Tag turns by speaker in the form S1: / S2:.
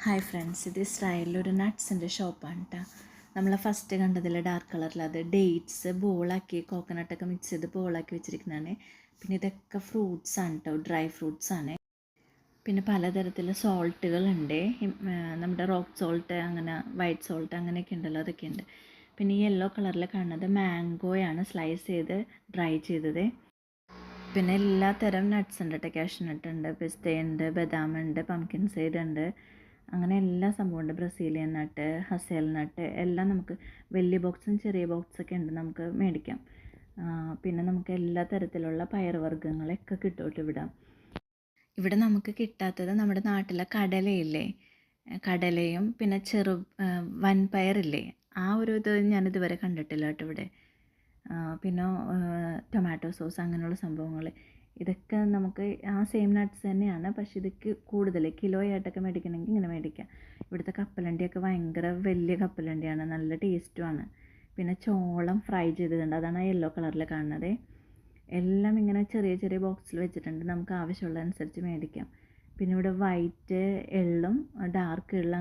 S1: Hi friends, ഇത് ഇസ്രായേലിൽ ഒരു നട്ട്സിൻ്റെ ഷോപ്പാണ് കേട്ടോ. നമ്മൾ ഫസ്റ്റ് കണ്ടതിൽ ഡാർക്ക് കളറിൽ അത് ഡേറ്റ്സ് ബോളാക്കി കോക്കനട്ടൊക്കെ മിക്സ് ചെയ്ത് ബോളാക്കി വെച്ചിരിക്കുന്നതാണ്. പിന്നെ ഇതൊക്കെ ഫ്രൂട്ട്സ് ആണ് കേട്ടോ, ഡ്രൈ ഫ്രൂട്ട്സ് ആണ്. പിന്നെ പലതരത്തിലുള്ള സോൾട്ടുകളുണ്ട്, നമ്മുടെ റോക്ക് സോൾട്ട്, അങ്ങനെ വൈറ്റ് സോൾട്ട് അങ്ങനെയൊക്കെ ഉണ്ടല്ലോ, അതൊക്കെ ഉണ്ട്. പിന്നെ ഈ യെല്ലോ കളറിൽ കാണുന്നത് മാംഗോയാണ് സ്ലൈസ് ചെയ്ത് ഡ്രൈ ചെയ്തത്. പിന്നെ എല്ലാ തരം നട്ട്സ് ഉണ്ട് കേട്ടോ, കാഷ്നട്ട് ഉണ്ട്, പിസ്തയുണ്ട്, ബദാം ഉണ്ട്, പംകിൻ സീഡ് ഉണ്ട്, അങ്ങനെ എല്ലാ സംഭവമുണ്ട്. ബ്രസീലിയൻ നട്ട്, ഹസേൽ നട്ട് എല്ലാം നമുക്ക് വലിയ ബോക്സും ചെറിയ ബോക്സൊക്കെ ഉണ്ട്, നമുക്ക് മേടിക്കാം. പിന്നെ നമുക്ക് എല്ലാ തരത്തിലുള്ള പയറുവർഗ്ഗങ്ങളൊക്കെ കിട്ടും ഇവിടെ. ഇവിടെ നമുക്ക് കിട്ടാത്തത് നമ്മുടെ നാട്ടിലെ കടലയില്ലേ, കടലയും പിന്നെ വൻപയറില്ലേ, ആ ഒരു ഇത് ഞാനിതുവരെ കണ്ടിട്ടില്ല കേട്ടോ ഇവിടെ. പിന്നെ ടൊമാറ്റോ സോസ് അങ്ങനെയുള്ള സംഭവങ്ങൾ, ഇതൊക്കെ നമുക്ക് ആ സെയിം നട്ട്സ് തന്നെയാണ്, പക്ഷേ ഇതൊക്കെ കൂടുതൽ കിലോ ആയിട്ടൊക്കെ മേടിക്കണമെങ്കിൽ ഇങ്ങനെ മേടിക്കാം. ഇവിടുത്തെ കപ്പലണ്ടിയൊക്കെ ഭയങ്കര വലിയ കപ്പലണ്ടിയാണ്, നല്ല ടേസ്റ്റുമാണ്. പിന്നെ ചോളം ഫ്രൈ ചെയ്തിട്ടുണ്ട്, അതാണ് ആ യെല്ലോ കളറിൽ കാണുന്നത്. എല്ലാം ഇങ്ങനെ ചെറിയ ചെറിയ ബോക്സിൽ വെച്ചിട്ടുണ്ട്, നമുക്ക് ആവശ്യമുള്ള അനുസരിച്ച് മേടിക്കാം. പിന്നെ ഇവിടെ വൈറ്റ് എള്ളും ഡാർക്ക് എള്ളും